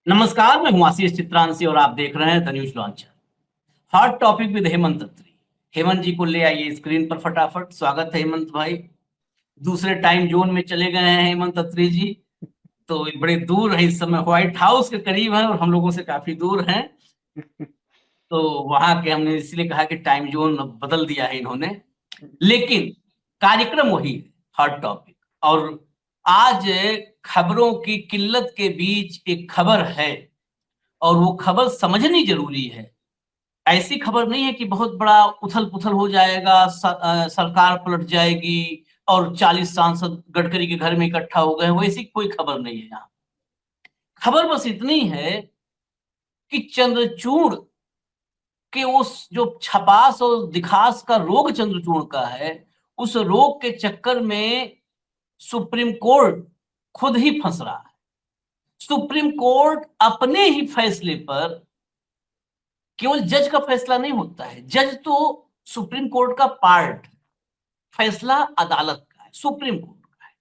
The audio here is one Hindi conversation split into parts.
नमस्कार, मैं हूं आशीष चित्रांशी और आप देख रहे हैं the news launcher. Hot topic with Hemant Atri. Hemant ji को ले आइए स्क्रीन पर फटाफट। स्वागत है हेमंत भाई। दूसरे टाइम जोन में चले गए हैं हेमंत अत्री जी, तो बड़े दूर है, इस समय व्हाइट हाउस के करीब है और हम लोगों से काफी दूर हैं। तो वहां के हमने इसलिए कहा कि टाइम जोन बदल दिया है इन्होंने, लेकिन कार्यक्रम वही है, हॉट टॉपिक। और आज खबरों की किल्लत के बीच एक खबर है और वो खबर समझनी जरूरी है। ऐसी खबर नहीं है कि बहुत बड़ा उथल-पुथल हो जाएगा, सरकार पलट जाएगी और 40 सांसद गडकरी के घर में इकट्ठा हो गए हैं, वैसी कोई खबर नहीं है यहाँ। खबर बस इतनी है कि चंद्रचूड़ के उस जो छपास और दिखास का रोग चंद्रचूड़ का है, उस रोग के चक्कर में सुप्रीम कोर्ट खुद ही फंस रहा है। सुप्रीम कोर्ट अपने ही फैसले पर, केवल जज का फैसला नहीं होता है, जज तो सुप्रीम कोर्ट का पार्ट, फैसला अदालत का है, सुप्रीम कोर्ट का है।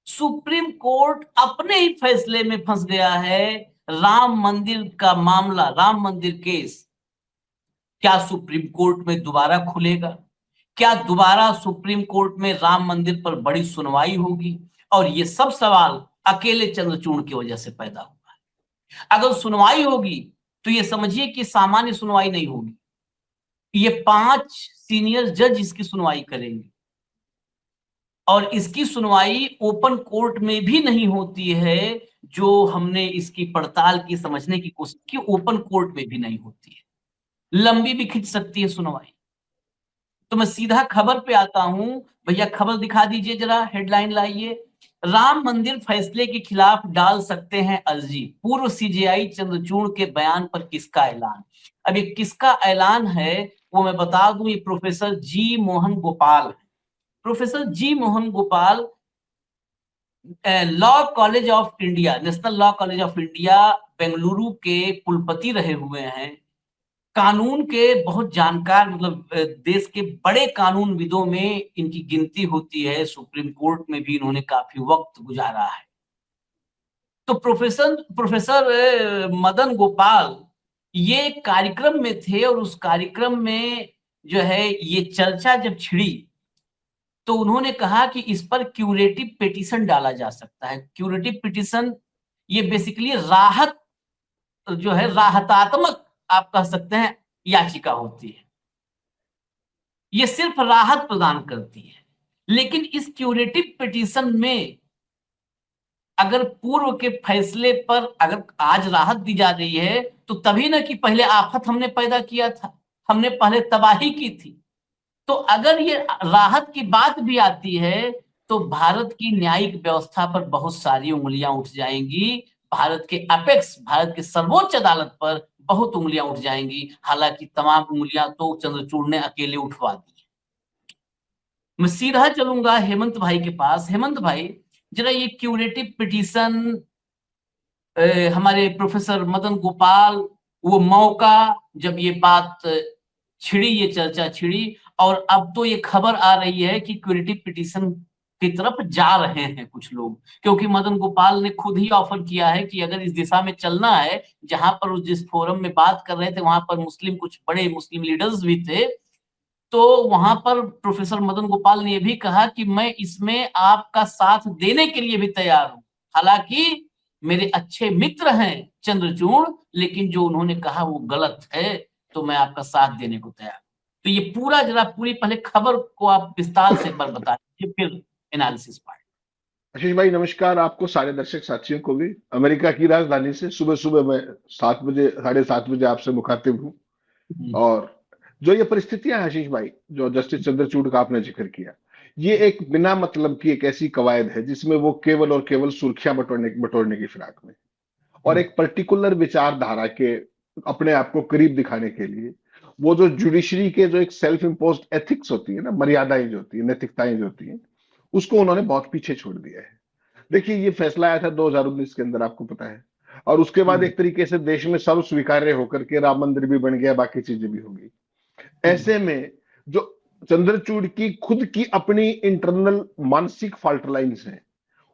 सुप्रीम कोर्ट अपने ही फैसले में फंस गया है। राम मंदिर का मामला, राम मंदिर केस क्या सुप्रीम कोर्ट में दोबारा खुलेगा? क्या दोबारा सुप्रीम कोर्ट में राम मंदिर पर बड़ी सुनवाई होगी? और ये सब सवाल अकेले चंद्रचूड़ की वजह से पैदा हुआ है। अगर सुनवाई होगी तो ये समझिए कि सामान्य सुनवाई नहीं होगी, ये 5 सीनियर जज इसकी सुनवाई करेंगे और इसकी सुनवाई ओपन कोर्ट में भी नहीं होती है। जो हमने इसकी पड़ताल की, समझने की कोशिश की, ओपन कोर्ट में भी नहीं होती है, लंबी भी खिंच सकती है सुनवाई। तो मैं सीधा खबर पे आता हूं। भैया खबर दिखा दीजिए जरा, हेडलाइन लाइए। राम मंदिर फैसले के खिलाफ डाल सकते हैं अर्जी, पूर्व सीजेआई चंद्रचूड़ के बयान पर किसका ऐलान? अब ये किसका ऐलान है वो मैं बता दूं, ये प्रोफेसर जी मोहन गोपाल है। Professor G Mohan Gopal law college of India, national law college of India Bengaluru के कुलपति रहे हुए हैं। कानून के बहुत जानकार, मतलब देश के बड़े कानूनविदों में इनकी गिनती होती है। सुप्रीम कोर्ट में भी इन्होंने काफी वक्त गुजारा है। तो प्रोफेसर प्रोफेसर मदन गोपाल ये कार्यक्रम में थे और उस कार्यक्रम में जो है ये चर्चा जब छिड़ी तो उन्होंने कहा कि इस पर क्यूरेटिव पिटीशन डाला जा सकता है। क्यूरेटिव पिटीशन ये बेसिकली राहत, जो है राहतात्मक आप कह सकते हैं, याचिका होती है। ये सिर्फ राहत प्रदान करती है। लेकिन इस क्यूरेटिव पिटीशन में अगर पूर्व के फैसले पर अगर आज राहत दी जा रही है तो तभी ना कि पहले आफत हमने पैदा किया था, हमने पहले तबाही की थी। तो अगर ये राहत की बात भी आती है तो भारत की न्यायिक व्यवस्था पर बहुत सारी उंगलियां उठ जाएंगी। भारत के अपेक्स, भारत के सर्वोच्च अदालत पर बहुत उंगलियां उठ जाएंगी। हालांकि तमाम उंगलियां तो चंद्रचूड़ ने अकेले उठवा दी। मैं सीधा चलूंगा हेमंत भाई के पास। हेमंत भाई, जरा ये क्यूरेटिव पिटीशन, हमारे प्रोफेसर मदन गोपाल, वो मौका जब ये बात छिड़ी, ये चर्चा छिड़ी और अब तो ये खबर आ रही है कि क्यूरेटिव पिटीशन की तरफ जा रहे हैं कुछ लोग, क्योंकि मदन गोपाल ने खुद ही ऑफर किया है कि अगर इस दिशा में चलना है, जहां पर उस जिस फोरम में बात कर रहे थे वहां पर मुस्लिम, कुछ बड़े मुस्लिम लीडर्स भी थे, तो वहां पर प्रोफेसर मदन गोपाल ने यह भी कहा कि मैं इसमें आपका साथ देने के लिए भी तैयार हूं। हालांकि मेरे अच्छे मित्र हैं चंद्रचूड़, लेकिन जो उन्होंने कहा वो गलत है, तो मैं आपका साथ देने को तैयार हूं। तो ये पूरा जरा पूरी पहले खबर को आप विस्तार से एक बार बता दीजिए, फिर एनालिसिस पार्ट। आशीष भाई नमस्कार। आपको सारे दर्शक साथियों को भी अमेरिका की राजधानी से सुबह सुबह मैं 7 बजे, 7:30 बजे आपसे मुखातिब हूँ। और जो ये परिस्थितियां हैं आशीष भाई, जो जस्टिस चंद्रचूड़ का आपने जिक्र किया, ये एक बिना मतलब की एक ऐसी कवायद है जिसमें वो केवल और केवल सुर्खियां बटोरने की फिराक में और एक पर्टिकुलर विचारधारा के अपने आप को करीब दिखाने के लिए वो जो जुडिशरी के जो एक सेल्फ इम्पोज्ड एथिक्स होती है ना, मर्यादाएं जो होती है, नैतिकताएं जो होती हैं, उसको उन्होंने बहुत पीछे छोड़ दिया है। देखिए, ये फैसला आया था 2019 के अंदर, आपको पता है। और उसके बाद एक तरीके से देश में सर्व स्वीकार्य होकर के राम मंदिर भी बन गया, बाकी चीजें भी होगी। ऐसे में जो चंद्रचूड़ की खुद की अपनी इंटरनल मानसिक फॉल्ट लाइन्स हैं,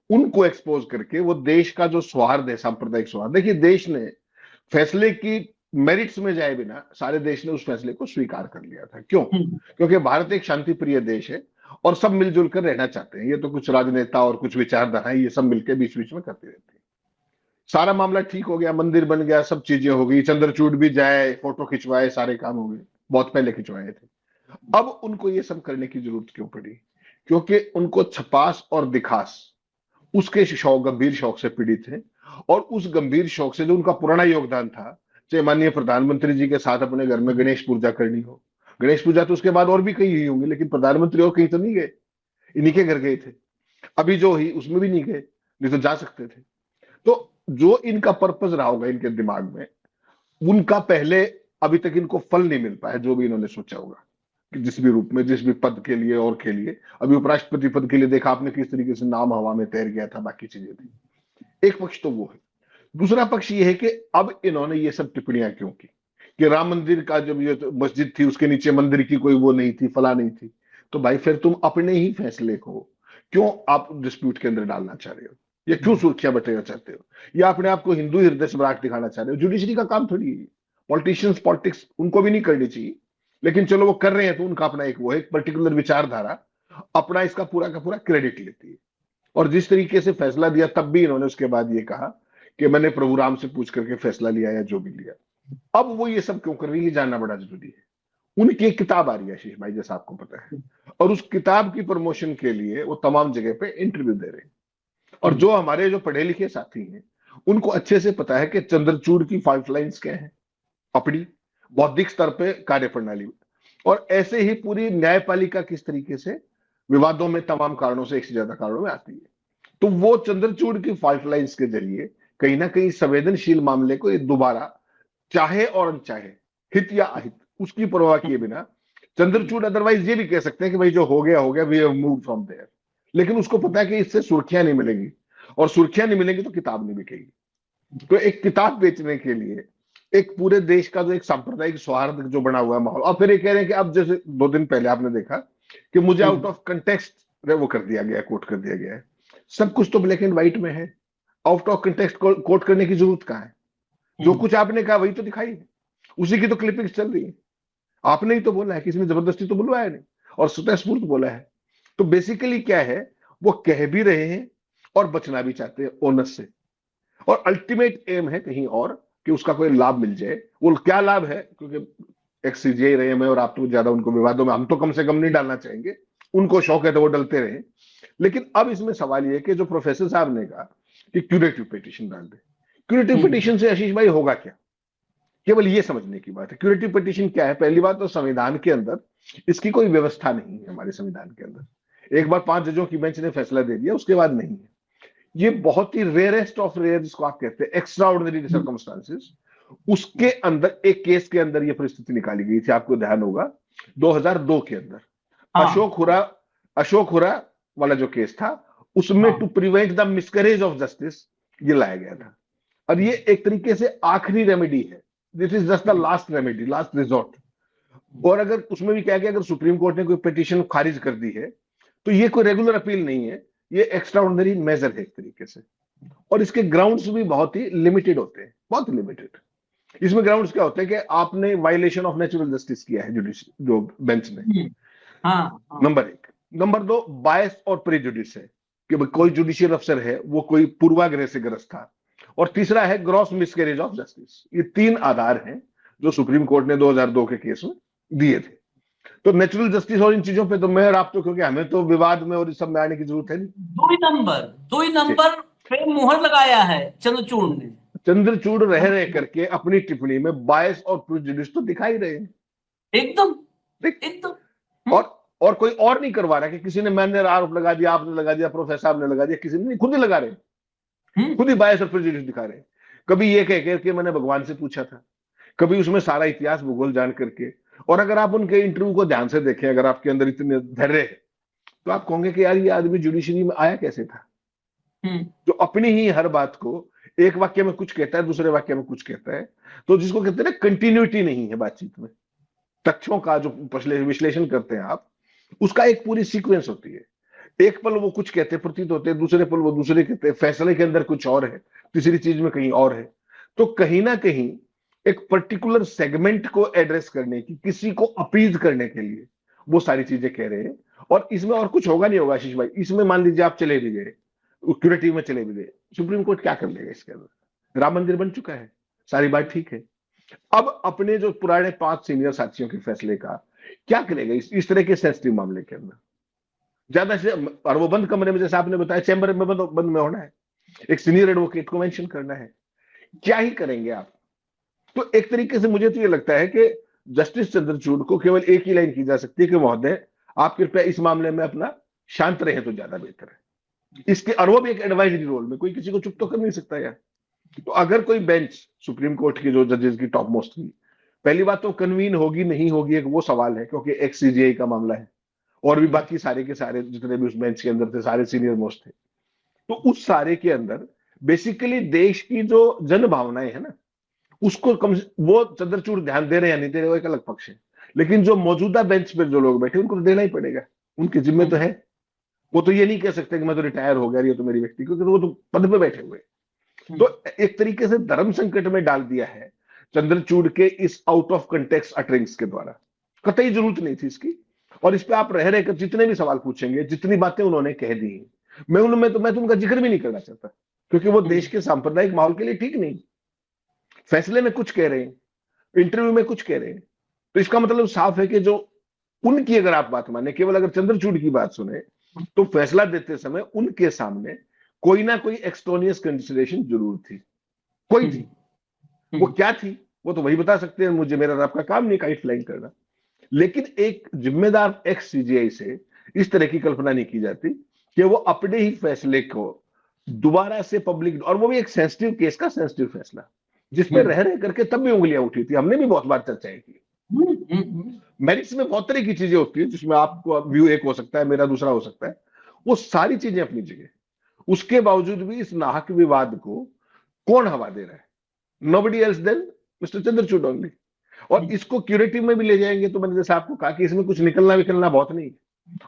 उनको एक्सपोज करके वो देश का जो सौहार्द है, सांप्रदायिक सौहार्द, देखिए देश ने फैसले की मेरिट्स में जाए बिना सारे देश ने उस फैसले को स्वीकार कर लिया था। क्यों? क्योंकि भारत एक शांति प्रिय देश है और सब मिलजुल कर रहना चाहते हैं। ये तो कुछ राजनेता और कुछ विचारधारा ये सब मिलकर बीच बीच में करते रहते हैं। सारा मामला ठीक हो गया, मंदिर बन गया, सब चीजें हो गई, चंद्रचूड़ भी जाए, फोटो खिंचवाए, सारे काम हो गए, बहुत पहले खिंचवाए थे। अब उनको ये सब करने की जरूरत क्यों पड़ी? क्योंकि उनको छपास और दिखास उसके शौक, गंभीर शौक से पीड़ित हैं। और उस गंभीर शौक से जो उनका पुराना योगदान था, चाहे माननीय प्रधानमंत्री जी के साथ अपने घर में गणेश पूजा करनी हो, गणेश पूजा तो उसके बाद और भी कहीं हुई होंगी, लेकिन प्रधानमंत्री और कहीं तो नहीं गए, इन्हीं के घर गए थे। अभी जो हुई उसमें भी नहीं गए, नहीं तो जा सकते थे। तो जो इनका पर्पस रहा होगा इनके दिमाग में, उनका पहले अभी तक इनको फल नहीं मिल पाया, जो भी इन्होंने सोचा होगा कि जिस भी रूप में, जिस भी पद के लिए और के लिए। अभी उपराष्ट्रपति पद के लिए देखा आपने किस तरीके से नाम हवा में तैर गया था, बाकी चीजें थी। एक पक्ष तो वो है। दूसरा पक्ष ये है कि अब इन्होंने ये सब टिप्पणियां क्यों की कि राम मंदिर का जब ये तो मस्जिद थी, उसके नीचे मंदिर की कोई वो नहीं थी, फला नहीं थी। तो भाई फिर तुम अपने ही फैसले को क्यों आप डिस्प्यूट के अंदर डालना चाह रहे हो, या क्यों सुर्खियां बटोरना चाहते हो, या अपने आप को हिंदू हृदय सम्राट दिखाना चाह रहे हो? जुडिशरी का काम थोड़ी है। पॉलिटिशियंस पॉलिटिक्स उनको भी नहीं करनी चाहिए, लेकिन चलो वो कर रहे हैं तो उनका अपना एक वो है, एक पर्टिकुलर विचारधारा अपना इसका पूरा का पूरा क्रेडिट लेती है। और जिस तरीके से फैसला दिया, तब भी इन्होंने उसके बाद ये कहा कि मैंने प्रभु राम से पूछ करके फैसला लिया या जो भी लिया। अब वो ये सब क्यों कर रही है, ये जानना बड़ा जरूरी है। उनकी एक किताब आ रही है आशीष भाई, जैसा आपको पता है, और उस किताब की प्रमोशन के लिए वो तमाम जगह पे इंटरव्यू दे रहे हैं। और जो हमारे जो पढ़े लिखे साथी हैं, उनको अच्छे से पता है कि चंद्रचूड़ की फॉल्ट लाइंस क्या है अपनी बौद्धिक स्तर पे, कार्य प्रणाली में। और ऐसे ही पूरी न्यायपालिका किस तरीके से विवादों में तमाम कारणों से, एक से ज्यादा कारणों में आती है। तो वो चंद्रचूड़ की फॉल्ट लाइंस के जरिए कहीं ना कहीं संवेदनशील मामले को दोबारा, चाहे और अनचाहे, हित या अहित, उसकी परवाह किए बिना, चंद्रचूड़ अदरवाइज ये भी कह सकते हैं कि भाई जो हो गया हो गया, we have moved from there. लेकिन उसको पता है कि इससे सुर्खियां नहीं मिलेंगी, और सुर्खियां नहीं मिलेंगी तो किताब नहीं बिकेगी। तो एक किताब बेचने के लिए एक पूरे देश का जो एक सांप्रदायिक सौहार्द जो बना हुआ है माहौल, और फिर ये कह रहे हैं कि अब जैसे 2 दिन पहले आपने देखा कि मुझे आउट ऑफ कंटेक्स्ट वो कर दिया गया, कोट कर दिया गया है। सब कुछ तो ब्लैक एंड व्हाइट में है, आउट ऑफ कंटेक्स्ट कोट करने की जरूरत कहाँ है? जो कुछ आपने कहा वही तो दिखाई है, उसी की तो क्लिपिंग्स चल रही है। आपने ही तो बोला है, किसी ने जबरदस्ती तो बुलवाया नहीं, और स्वतःस्फूर्त बोला है। तो बेसिकली क्या है, वो कह भी रहे हैं और बचना भी चाहते हैं ओनस से, और अल्टीमेट एम है कहीं और कि उसका कोई लाभ मिल जाए। वो क्या लाभ है, क्योंकि एक्सीजे रहे हैं और आप तो ज्यादा उनको विवादों में हम तो कम से कम नहीं डालना चाहेंगे, उनको शौक है तो वो डलते रहे। लेकिन अब इसमें सवाल ये है कि जो प्रोफेसर साहब ने कहा कि क्यूरेटिव पिटीशन डाल दे, क्यूरेटिव पिटीशन से आशीष भाई होगा क्या? केवल ये समझने की बात है, क्यूरेटिव पिटीशन क्या है। पहली बात तो संविधान के अंदर इसकी कोई व्यवस्था नहीं है। हमारे संविधान के अंदर एक बार 5 जजों की बेंच ने फैसला दे दिया, उसके बाद नहीं है। ये बहुत ही रेयरेस्ट ऑफ रेयर, जिसको आप कहते हैं एक्स्ट्रा ऑर्डिनरी सर्कमस्टांसेस, उसके अंदर एक केस के अंदर ये परिस्थिति निकाली गई थी, आपको ध्यान होगा 2002 के अंदर। अशोक हुरा वाला जो केस था, उसमें to prevent the miscarriage of justice ये लाया गया था। और ये एक तरीके से आखिरी रेमेडी है, this is just the last remedy, last resort. और अगर उसमें भी क्या किया, अगर सुप्रीम कोर्ट ने कोई पिटीशन खारिज कर दी है तो ये कोई रेगुलर अपील नहीं है, ये एक्स्ट्रा ऑर्डिनरी मेजर है एक तरीके से। और इसके ग्राउंड्स भी बहुत ही लिमिटेड होते हैं, बहुत लिमिटेड। इसमें ग्राउंड्स क्या होते हैं कि आपने वायलेशन ऑफ नेचुरल जस्टिस किया है, जुडिशरी जो बेंच ने, नंबर 1। नंबर 2, बायस और प्रेजुडिस है कि कोई जुडिशियल अफसर है वो कोई पूर्वाग्रह से ग्रस्त था। और तीसरा है ग्रॉस मिसकैरेज ऑफ जस्टिस। ये 3 आधार हैं जो सुप्रीम कोर्ट ने 2002 के केस में दिए थे। तो नेचुरल जस्टिस और इन चीजों पे तो मैं और आप तो, क्योंकि हमें तो विवाद में और इस सब में आने की जरूरत है नहीं। 2 ही नंबर पे मुहर लगाया है चंद्रचूड़ ने। चंद्रचूड़ रह करके अपनी टिप्पणी में बायस और प्रेजुडिस तो दिखाई रहे हैं एकदम एकदम। और कोई और नहीं करवा रहा कि किसी ने, मैंने आरोप लगा दिया, आपने लगा दिया, प्रोफेसर साहब ने लगा दिया, किसी ने नहीं, खुद ही लगा रहे, खुद ही बायस और प्रेजुडिस दिखा रहे हैं। कभी ये कह के मैंने भगवान से पूछा था, कभी उसमें सारा इतिहास भूगोल जान करके। और अगर आप उनके इंटरव्यू को ध्यान से देखें, अगर आपके अंदर इतने धैर्य है, तो आप कहोगे कि यार ये आदमी जुडिशरी में आया कैसे था, जो अपनी ही हर बात को एक वाक्य में कुछ कहता है, दूसरे वाक्य में कुछ कहता है। तो जिसको कहते हैं ना, कंटिन्यूटी नहीं है बातचीत में, तथ्यों का जो विश्लेषण करते हैं आप, उसका एक पूरी सीक्वेंस होती है। एक पल वो कुछ कहते प्रतीत होते हैं, दूसरे पल वो दूसरे कहते हैं, फैसले के अंदर कुछ और है, तीसरी चीज में कहीं और है। तो कहीं ना कहीं एक पर्टिकुलर सेगमेंट को एड्रेस करने की, किसी को अपीज करने के लिए वो सारी चीजें कह रहे हैं। और इसमें और कुछ होगा नहीं होगा आशीष भाई, इसमें मान लीजिए आप चले भी गए, क्यूरेटिव में चले भी गए, सुप्रीम कोर्ट क्या कर लेगा इसके अंदर? राम मंदिर बन चुका है, सारी बात ठीक है। अब अपने जो पुराने 5 सीनियर साथियों के फैसले का क्या करेगा इस तरह के सेंसिटिव मामले के अंदर? ज्यादा से, और वो बंद कमरे में, जैसे आपने बताया, चैम्बर में बंद में होना है, एक सीनियर एडवोकेट को मेंशन करना है, क्या ही करेंगे आप? तो एक तरीके से मुझे तो ये लगता है कि जस्टिस चंद्रचूड़ को केवल एक ही लाइन की जा सकती है कि महोदय आप कृपया इस मामले में अपना शांत रहे तो ज्यादा बेहतर है। इसके, और वो भी एक एडवाइजरी रोल में, कोई किसी को चुप तो कर नहीं सकता यार। तो अगर कोई बेंच सुप्रीम कोर्ट की जो जजेस की टॉप मोस्ट की, पहली बात तो कन्वीन होगी नहीं होगी एक वो सवाल है, क्योंकि एक सीजीआई का मामला है और भी बाकी सारे के सारे जितने भी उस बेंच के अंदर थे सारे सीनियर मोस्ट थे। तो उस सारे के अंदर बेसिकली देश की जो जन भावनाएं है ना, उसको कम, वो चंद्रचूड़ ध्यान दे रहे हैं या नहीं दे रहे वो एक अलग पक्ष है, लेकिन जो मौजूदा बेंच पर जो लोग बैठे उनको तो देना ही पड़ेगा, उनके जिम्मे तो है। वो तो ये नहीं कह सकते कि मैं तो रिटायर हो गया, ये तो मेरी व्यक्ति, क्योंकि वो तो पद पे बैठे हुए। तो एक तरीके से धर्म संकट में डाल दिया है चंद्रचूड़ के इस आउट ऑफ कंटेक्स्ट अटरिंग्स के द्वारा। कतई जरूरत नहीं थी इसकी। और इस पे आप रह रहे कर जितने भी सवाल पूछेंगे, जितनी बातें उन्होंने कह दी, मैं तो उनका जिक्र भी नहीं करना चाहता, क्योंकि वो देश के सांप्रदायिक माहौल के लिए ठीक नहीं। फैसले में कुछ कह रहे हैं, इंटरव्यू में कुछ कह रहे हैं, तो इसका मतलब साफ है कि जो उनकी अगर आप बात माने, केवल अगर चंद्रचूड़ की बात सुने, तो फैसला देते समय उनके सामने कोई ना कोई एक्सटोनियस कंसिडरेशन जरूर थी, कोई थी। वो क्या थी वो तो वही बता सकते हैं, मुझे, मेरा आपका काम नहीं काइट फ्लाइंग करना। लेकिन एक जिम्मेदार एक्स सीजीआई से इस तरह की कल्पना नहीं की जाती कि वो अपने ही फैसले को दोबारा से पब्लिक, और वो भी एक सेंसिटिव केस का सेंसिटिव फैसला, जिसपे रह रहे करके तब भी उंगलियां उठी थी, हमने भी बहुत बार चर्चाएं की। मेरिट्स में बहुत तरह की चीजें होती है, जिसमें आपको व्यू एक हो सकता है, मेरा दूसरा हो सकता है, वो सारी चीजें अपनी जगह। उसके बावजूद भी इस नाहक विवाद को कौन हवा दे रहा है? Nobody else then mister Chandrachud only. और इसको क्यूरेटिव में भी ले जाएंगे तो मैंने जैसे आपको कहा कि इसमें कुछ निकलना बहुत नहीं है,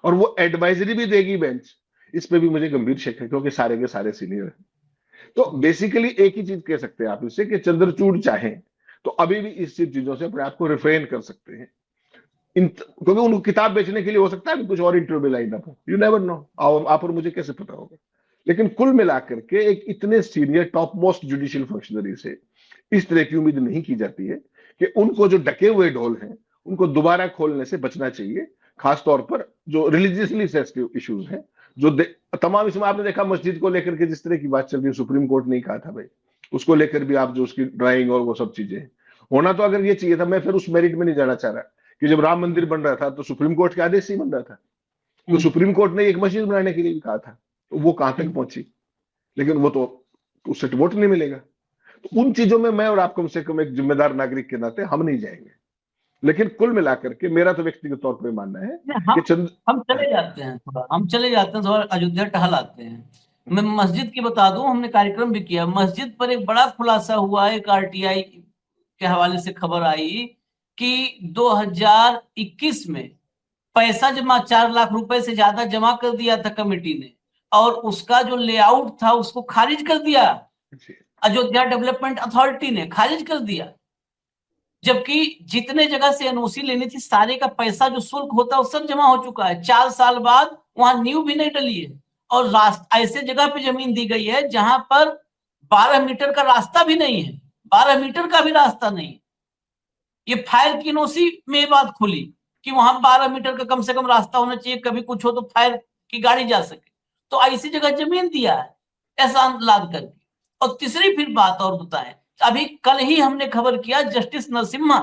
और वो एडवाइजरी भी देगी बेंच, इस पे भी मुझे गंभीर शक है, क्योंकि सारे के सारे सीनियर है। तो बेसिकली एक ही चीज कह सकते हैं आप इससे कि चंद्रचूड़ चाहें तो अभी भी इस चीजों से अपने आप को रिफ्रेन कर सकते हैं, क्योंकि उनको किताब बेचने के लिए हो सकता है कुछ और इंटरव्यू लाइन अप हो, यू नेवर नो, आप और मुझे कैसे पता होगा। लेकिन कुल मिलाकर के एक इतने senior top most judicial functionary से इस तरह की उम्मीद नहीं की जाती है कि उनको जो ढके हुए ढोल हैं उनको दोबारा खोलने से बचना चाहिए, खासतौर पर जो रिलीजियसली सेंसिटिव इश्यूज हैं, जो तमाम, इसमें आपने देखा मस्जिद को लेकर के जिस तरह की बात चल रही है, सुप्रीम कोर्ट ने कहा था भाई उसको लेकर भी आप जो उसकी ड्राइंग और वो सब चीजें होना, तो अगर ये चाहिए था, मैं फिर उस मेरिट में नहीं जाना चाह रहा कि जब राम मंदिर बन रहा था तो सुप्रीम कोर्ट के आदेश से ही बन रहा था, तो सुप्रीम कोर्ट ने एक मस्जिद बनाने के लिए भी कहा था, तो वो कहां तक पहुंची? लेकिन वो तो उससे वोट नहीं मिलेगा। तो उन चीजों में मैं और आप कम से कम एक जिम्मेदार नागरिक के नाते हम नहीं जाएंगे। लेकिन कुल मिलाकर के मेरा तो व्यक्तिगत तौर पर मानना है कि हम चले जाते हैं थोड़ा अयोध्या टहल आते हैं। मैं मस्जिद की बता दूं, हमने कार्यक्रम भी किया मस्जिद पर, एक बड़ा खुलासा हुआ, एक आरटीआई के हवाले से खबर आई कि 2021 में पैसा जमा 4 लाख रुपए से ज्यादा जमा कर दिया था कमेटी ने, और उसका जो लेआउट था उसको खारिज कर दिया, अयोध्या डेवलपमेंट अथॉरिटी ने खारिज कर दिया। जबकि जितने जगह से एनओसी लेनी थी सारे का पैसा जो शुल्क होता है वो सब जमा हो चुका है। 4 साल बाद वहां नींव भी नहीं डली है, और ऐसे जगह पे जमीन दी गई है जहां पर 12 मीटर का रास्ता भी नहीं है, 12 मीटर का भी रास्ता नहीं। ये फायर की एनओसी में बात खुली कि वहां 12 मीटर का कम से कम रास्ता होना चाहिए, कभी कुछ हो तो फायर की गाड़ी जा सके। तो ऐसी जगह जमीन दिया है ऐसा लाद करके। और तीसरी फिर बात और बताएं, अभी कल ही हमने खबर किया, जस्टिस नरसिम्हा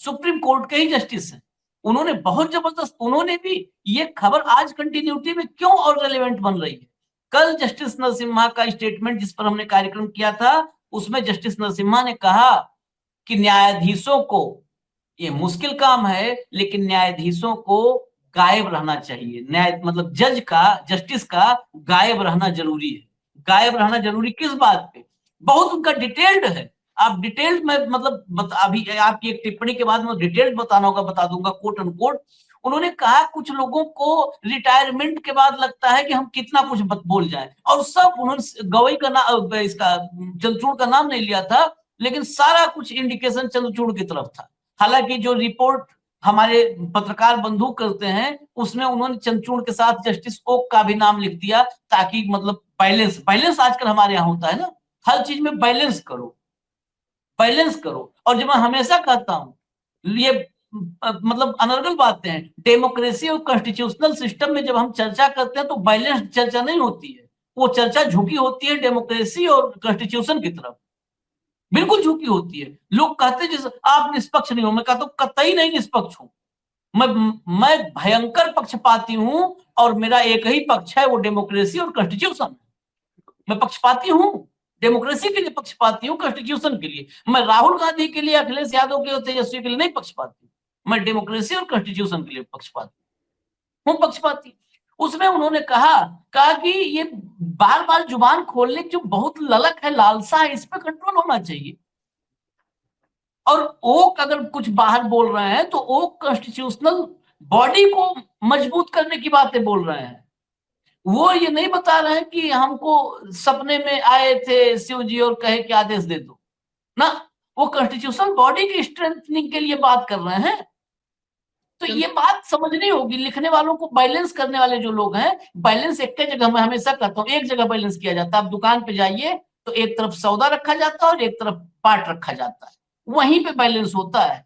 सुप्रीम कोर्ट के ही जस्टिस हैं, उन्होंने बहुत जबरदस्त, उन्होंने भी ये खबर आज कंटिन्यूटी में क्यों और रेलेवेंट बन रही है। कल जस्टिस नरसिम्हा का स्टेटमेंट जिस पर हमने कार्यक्रम किया था, उसमें जस्टिस नरसिम्हा ने कहा कि न्यायाधीशों को, ये मुश्किल काम है लेकिन न्यायाधीशों को गायब रहना चाहिए, न्याय मतलब जज का, जस्टिस का गायब रहना जरूरी है। गायब रहना जरूरी किस बात पे? बहुत उनका डिटेल्ड है, आप डिटेल्ड में मतलब अभी आपकी एक टिप्पणी के बाद मैं डिटेल्ड बताना होगा, बता दूंगा कोट एंड कोट। उन्होंने कहा कुछ लोगों को रिटायरमेंट के बाद लगता है कि हम कितना कुछ बोल जाए, और सब उन्होंने गवई का नाम, इसका चंद्रचूड़ का नाम नहीं लिया था, लेकिन सारा कुछ इंडिकेशन चंद्रचूड़ की तरफ था। हालांकि जो रिपोर्ट हमारे पत्रकार बंधु करते हैं उसमें उन्होंने चंद्रचूड़ के साथ जस्टिस ओक का भी नाम लिख दिया, ताकि मतलब बैलेंस बैलेंस आजकल हमारे यहाँ होता है ना, हर चीज में बैलेंस करो, बैलेंस करो। और जब मैं हमेशा कहता हूं, ये मतलब अनर्गल बातें हैं, डेमोक्रेसी और कॉन्स्टिट्यूशनल सिस्टम में जब हम चर्चा करते हैं तो बैलेंस्ड चर्चा नहीं होती है, वो चर्चा झुकी होती है डेमोक्रेसी और कॉन्स्टिट्यूशन की तरफ, बिल्कुल झुकी होती है। लोग कहते हैं जैसे आप निष्पक्ष नहीं हो, मैं कहता हूं कतई नहीं निष्पक्ष हूं, मैं भयंकर पक्षपाती हूं, और मेरा एक ही पक्ष है, वो डेमोक्रेसी और कॉन्स्टिट्यूशन। मैं पक्षपाती हूं, डेमोक्रेसी के लिए पक्षपाती हूं, कॉन्स्टिट्यूशन के लिए। मैं राहुल गांधी के लिए, अखिलेश यादव के लिए, तेजस्वी के लिए नहीं पक्षपाती, मैं डेमोक्रेसी और कॉन्स्टिट्यूशन के लिए पक्षपाती हूं, पक्षपाती। उसमें उन्होंने कहा कि ये बार बार जुबान खोलने की जो बहुत ललक है, लालसा है, इस पर कंट्रोल होना चाहिए। और ओक अगर कुछ बाहर बोल रहे हैं तो ओक कॉन्स्टिट्यूशनल बॉडी को मजबूत करने की बातें बोल रहे हैं। वो ये नहीं बता रहे हैं कि हमको सपने में आए थे शिव जी और कहे कि आदेश दे दो ना, वो कॉन्स्टिट्यूशनल बॉडी की स्ट्रेंथनिंग के लिए बात कर रहे हैं। तो ये बात समझनी होगी लिखने वालों को, बैलेंस करने वाले जो लोग हैं। बैलेंस एक जगह, मैं हमेशा कहता हूँ एक जगह बैलेंस किया जाता है। आप दुकान पे जाइए तो एक तरफ सौदा रखा जाता है और एक तरफ पाट रखा जाता है, वहीं पे बैलेंस होता है।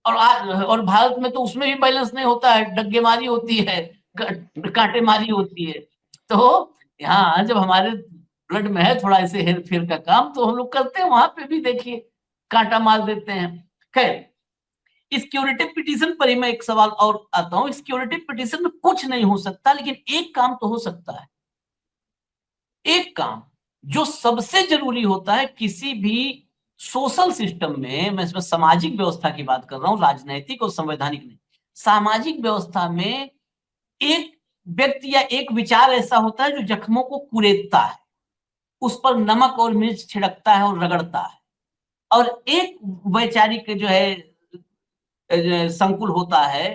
और भारत में तो उसमें भी बैलेंस नहीं होता है, डग्गेमारी होती है, कांटेमारी होती है। तो यहाँ जब हमारे ब्लड में है थोड़ा ऐसे हेर फेर का काम, तो हम लोग करते हैं, वहां पे भी देखिए कांटा मार देते हैं। खैर, सिक्योरिटी पिटीशन पर ही मैं एक सवाल और आता हूँ। सिक्योरिटी पिटीशन में कुछ नहीं हो सकता, लेकिन एक काम तो हो सकता है। एक काम जो सबसे जरूरी होता है किसी भी सोशल सिस्टम में, मैं इसमें सामाजिक व्यवस्था की बात कर रहा हूं, राजनैतिक और संवैधानिक नहीं, सामाजिक व्यवस्था में एक व्यक्ति या एक विचार ऐसा होता है जो जख्मों को कुरेदता है, उस पर नमक और मिर्च छिड़कता है और रगड़ता है। और एक वैचारिक जो है संकुल होता है,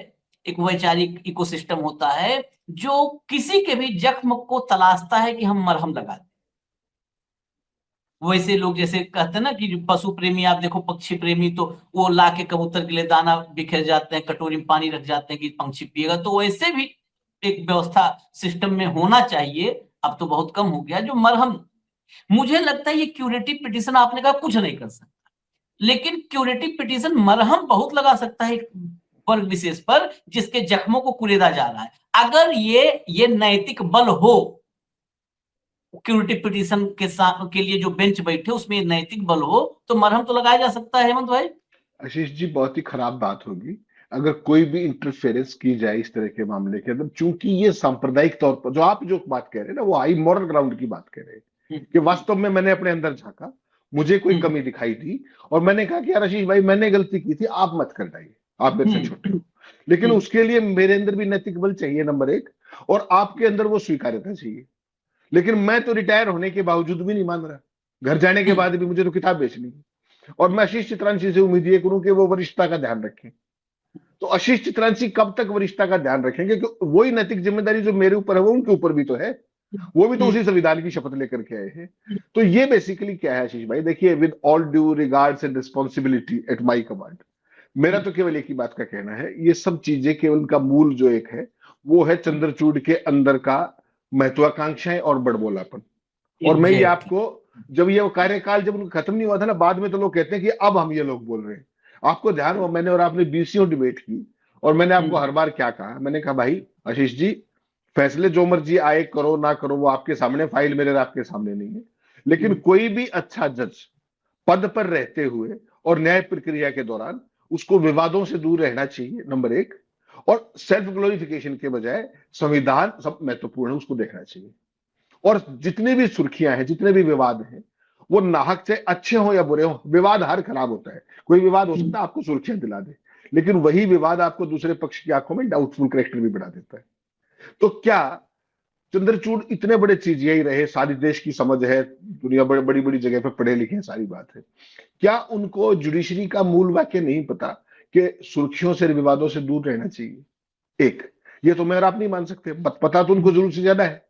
एक वैचारिक इकोसिस्टम होता है जो किसी के भी जख्म को तलाशता है कि हम मरहम लगा दें। वैसे लोग जैसे कहते हैं ना कि पशु प्रेमी, आप देखो पक्षी प्रेमी, तो वो ला के कबूतर के लिए दाना बिखेर जाते हैं, कटोरी में पानी रख जाते हैं कि पंछी पिएगा। तो वैसे भी एक व्यवस्था सिस्टम में होना चाहिए, अब तो बहुत कम हो गया, जो मरहम। मुझे लगता है ये क्यूरेटिव पिटीशन आपने कहा कुछ नहीं कर सकता, लेकिन क्यूरेटिव पिटीशन मरहम बहुत लगा सकता है वर्ग विशेष पर जिसके जख्मों को कुरेदा जा रहा है। अगर ये नैतिक बल हो, क्यूरेटिव पिटीशन के लिए जो बेंच बैठे उसमें नैतिक बल हो, तो मरहम तो लगाया जा सकता है। हेमंत भाई, आशीष जी, बहुत ही खराब बात होगी अगर कोई भी इंटरफेरेंस की जाए इस तरह के मामले के अंदर, चूंकि ये सांप्रदायिक तौर पर जो आप जो बात कह रहे हैं ना, वो हाई मॉरल ग्राउंड की बात कह रहे हैं कि वास्तव में मैंने अपने अंदर झांका, मुझे कोई कमी दिखाई दी और मैंने कहा कि यार आशीष भाई, मैंने गलती की थी, आप मत कर जाइए, आप मेरे से छोटे हो, लेकिन उसके लिए मेरे अंदर भी नैतिक बल चाहिए नंबर एक, और आपके अंदर वो स्वीकार्यता चाहिए। लेकिन मैं तो रिटायर होने के बावजूद भी नहीं मान रहा, घर जाने के बाद भी मुझे तो किताब बेचनी है। और मैं आशीष चित्रांशी से उम्मीद ये करूं कि वो वरिष्ठता का ध्यान रखें। तो आशीष चित्रांशी कब तक वरिष्ठता का ध्यान रखेंगे? कि वही नैतिक जिम्मेदारी जो मेरे ऊपर है वो उनके ऊपर भी तो है, वो भी तो उसी संविधान की शपथ लेकर के आए हैं। तो ये बेसिकली क्या है आशीष भाई, देखिए, with all due regards and responsibility at my command, मेरा तो केवल एक ही बात का कहना है, ये सब चीजें केवल का मूल जो एक है वो है चंद्रचूड़ के अंदर का महत्वाकांक्षाएं और बड़बोलापन। और मैं ये आपको, जब ये कार्यकाल जब उनका खत्म नहीं हुआ था ना, बाद में तो लोग कहते हैं कि अब हम ये लोग बोल रहे हैं। आपको ध्यान हो, मैंने और आपने बीसियों डिबेट की, और मैंने आपको हर बार क्या कहा, मैंने कहा भाई आशीष जी, फैसले जो मर्जी आए करो ना करो वो आपके सामने, फाइल मेरे आपके सामने नहीं है, लेकिन कोई भी अच्छा जज पद पर रहते हुए और न्याय प्रक्रिया के दौरान उसको विवादों से दूर रहना चाहिए नंबर एक, और सेल्फ ग्लोरिफिकेशन के बजाय संविधान सब महत्वपूर्ण है उसको देखना चाहिए। और जितनी भी सुर्खियां हैं, जितने भी विवाद हैं, वो नाहक से अच्छे हो या बुरे हो, विवाद हर खराब होता है। कोई विवाद हो सकता है आपको सुर्खियां दिला दे, लेकिन वही विवाद आपको दूसरे पक्ष की आंखों में डाउटफुल कैरेक्टर भी बना देता है। तो क्या चंद्रचूड़ इतने बड़े चीज यही रहे, सारी देश की समझ है, दुनिया बड़ी बड़ी बड़ी जगह पे पढ़े लिखे हैं, सारी बात है, क्या उनको जुडिशरी का मूल वाक्य नहीं पता कि सुर्खियों से, विवादों से दूर रहना चाहिए? एक, ये तो मैं और आप नहीं मान सकते, पता तो उनको जरूर से ज्यादा है,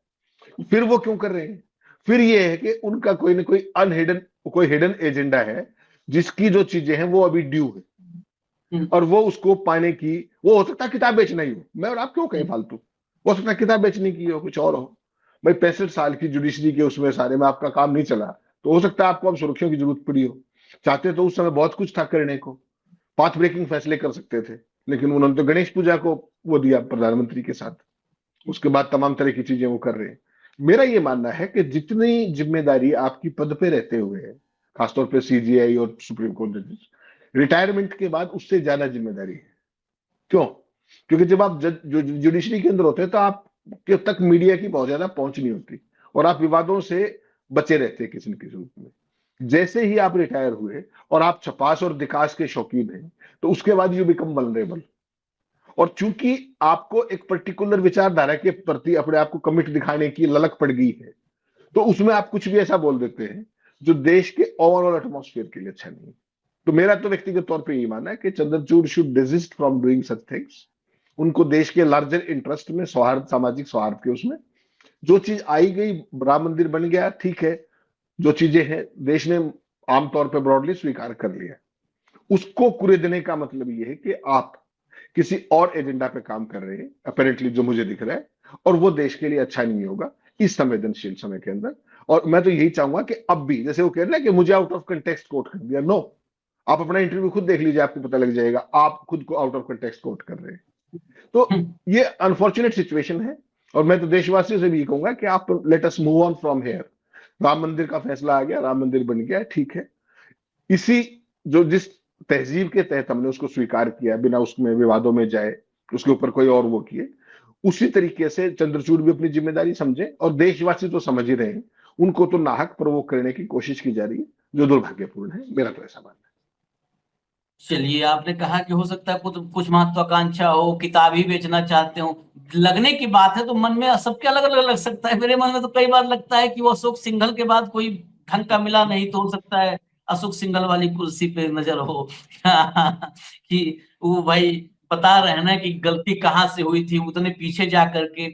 फिर वो क्यों कर रहे हैं? फिर ये है कि उनका कोई ना कोई अनहिडन कोई हिडन एजेंडा है जिसकी जो चीजें हैं वो अभी ड्यू है, और वो उसको पाने की, वो हो सकता है किताब बेचना ही हो, मैं और आप क्यों कहें फालतू, हो सकता है किताब बेचने की हो, कुछ और हो। भाई 65 साल की जुडिशरी के उसमें सारे में आपका काम नहीं चला, तो हो सकता है आपको अब सुर्खियों की जरूरत पड़ी हो। चाहते तो उस समय बहुत कुछ था करने को, पाथ ब्रेकिंग फैसले कर सकते थे, लेकिन उन्होंने तो गणेश पूजा को वो दिया प्रधानमंत्री के साथ, उसके बाद तमाम तरह की चीजें वो कर रहे हैं। मेरा ये मानना है कि जितनी जिम्मेदारी आपकी पद पे रहते हुए है, खासतौर पे सीजीआई और सुप्रीम कोर्ट जजेस, रिटायरमेंट के बाद उससे ज्यादा जिम्मेदारी है। क्यों? क्योंकि जब आप जुडिशरी के अंदर होते हैं तो आप के तक मीडिया की बहुत ज्यादा पहुंच नहीं होती, और आप विवादों से बचे रहते हैं किसी न किसी रूप में। जैसे ही आप रिटायर हुए और आप छपास और दिकास के शौकीन हैं, तो उसके बाद यू बिकम वल्नरेबल। और चूंकि आपको एक पर्टिकुलर विचारधारा के प्रति अपने आप को कमिट दिखाने की ललक पड़ गई है, तो उसमें आप कुछ भी ऐसा बोल देते हैं जो देश के ओवरऑल एटमॉस्फेयर के लिए अच्छा नहीं है। तो मेरा तो व्यक्तिगत तौर पे यही मानना है कि Chandrachud should desist from doing such things. उनको देश के लार्जर इंटरेस्ट में, सौहार्द, सामाजिक सौहार्द के उसमें जो चीज आई गई, राम मंदिर बन गया, ठीक है, जो चीजें हैं देश ने आमतौर पर ब्रॉडली स्वीकार कर लिया, उसको कुरेदने का मतलब ये है कि आप किसी और एजेंडा पे काम कर रहे हैं अपेरेंटली, जो मुझे दिख रहा है, और वो देश के लिए अच्छा नहीं होगा इस संवेदनशील समय के अंदर। और मैं तो यही चाहूंगा कि अब भी, जैसे वो कह रहे हैं कि मुझे आउट ऑफ कंटेक्स्ट कोट कर दिया, नो, आप अपना इंटरव्यू खुद देख लीजिए, आपको पता लग जाएगा आप खुद को आउट ऑफ कंटेक्स्ट कोट कर रहे हैं। तो ये अनफॉर्चुनेट सिचुएशन है, और मैं तो देशवासियों से भी कहूंगा कि आप let us move on from here. Ram मंदिर का फैसला आ गया, राम मंदिर बन गया, ठीक है, इसी जो जिस तहजीब के तहत हमने उसको स्वीकार किया, बिना उसमें विवादों में जाए, उसके ऊपर कोई और वो किए, उसी तरीके से चंद्रचूड़ भी अपनी जिम्मेदारी समझे, और देशवासी तो समझ ही रहे हैं, उनको तो नाहक प्रवोक करने की कोशिश की जा रही है, जो दुर्भाग्यपूर्ण है। मेरा तो ऐसा मानना है। चलिए, आपने कहा कि हो सकता है कुछ कुछ महत्वाकांक्षा हो, किताब ही बेचना चाहते हो, लगने की बात है तो मन में सबके अलग अलग लग सकता है। मेरे मन में तो कई बार लगता है कि वो अशोक सिंघल के बाद कोई ढंग का मिला नहीं, तो हो सकता है अशोक सिंघल वाली कुर्सी पे नजर हो कि वो भाई बता रहे हैं ना कि गलती कहाँ से हुई थी, उतने पीछे जा करके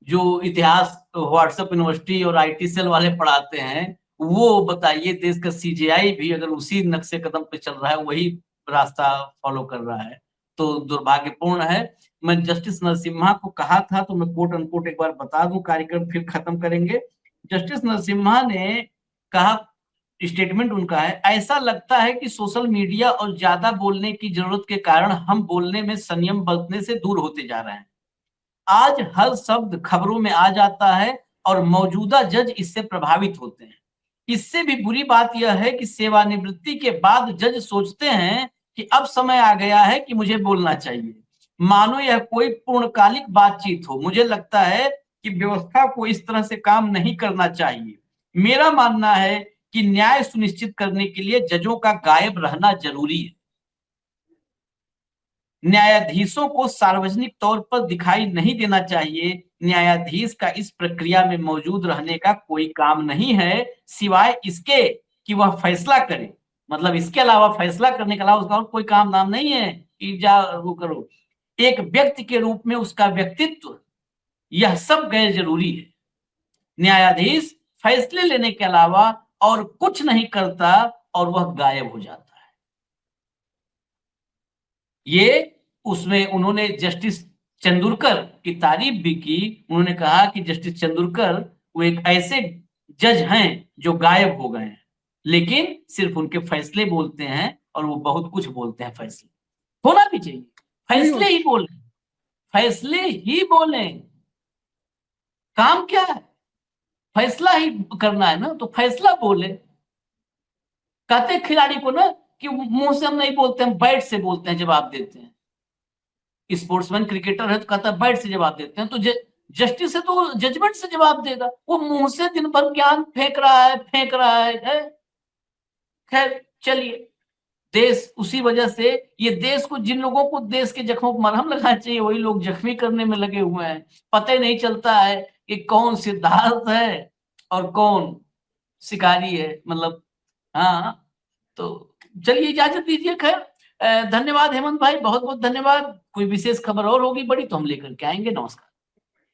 जो इतिहास व्हाट्सएप यूनिवर्सिटी और आईटी सेल वाले पढ़ाते हैं, वो बताइए, देश का सीजीआई भी अगर उसी नक्शे कदम पे चल रहा है, वही रास्ता फॉलो कर रहा है, तो दुर्भाग्यपूर्ण है। मैं जस्टिस नरसिम्हा को कहा था, तो मैं कोट अनकोट एक बार बता दूं, कार्यक्रम फिर खत्म करेंगे। जस्टिस नरसिम्हा ने कहा, स्टेटमेंट उनका है, ऐसा लगता है कि सोशल मीडिया और ज्यादा बोलने की जरूरत के कारण हम बोलने में संयम बरतने से दूर होते जा रहे हैं। आज हर शब्द खबरों में आ जाता है और मौजूदा जज इससे प्रभावित होते हैं। इससे भी बुरी बात यह है कि सेवानिवृत्ति के बाद जज सोचते हैं कि अब समय आ गया है कि मुझे बोलना चाहिए, मानो यह कोई पूर्णकालिक बातचीत हो। मुझे लगता है कि व्यवस्था को इस तरह से काम नहीं करना चाहिए। मेरा मानना है कि न्याय सुनिश्चित करने के लिए जजों का गायब रहना जरूरी है। न्यायाधीशों को सार्वजनिक तौर पर दिखाई नहीं देना चाहिए। न्यायाधीश का इस प्रक्रिया में मौजूद रहने का कोई काम नहीं है, सिवाय इसके कि वह फैसला करे। मतलब इसके अलावा, फैसला करने के अलावा उसका और कोई काम नाम नहीं है कि जा वो करो। एक व्यक्ति के रूप में उसका व्यक्तित्व, यह सब गैर जरूरी है। न्यायाधीश फैसले लेने के अलावा और कुछ नहीं करता और वह गायब हो जाता है। ये उसमें उन्होंने जस्टिस चंदुरकर की तारीफ भी की। उन्होंने कहा कि जस्टिस चंदुरकर वो एक ऐसे जज हैं जो गायब हो गए हैं, लेकिन सिर्फ उनके फैसले बोलते हैं, और वो बहुत कुछ बोलते हैं। फैसले होना भी चाहिए, फैसले ही बोले, फैसले ही बोले। काम क्या है? फैसला ही करना है ना, तो फैसला बोले। कहते हैं खिलाड़ी को ना कि मुंह से हम नहीं बोलते, हम बैट से बोलते हैं, जवाब देते हैं। स्पोर्ट्समैन क्रिकेटर है तो कहता है बैट से जवाब देते हैं, तो जस्टिस है तो जजमेंट से जवाब देगा। वो मुंह से दिन भर ज्ञान फेंक रहा है। खैर चलिए, देश उसी वजह से, ये देश को, जिन लोगों को देश के जख्मों को मरहम लगाना चाहिए, वही लोग जख्मी करने में लगे हुए हैं। पता ही नहीं चलता है कि कौन सिद्धार्थ है और कौन शिकारी है। मतलब हाँ, तो चलिए इजाजत दीजिए। खैर, धन्यवाद हेमंत भाई, बहुत बहुत धन्यवाद। कोई विशेष खबर और होगी बड़ी तो हम लेकर के आएंगे। नमस्कार।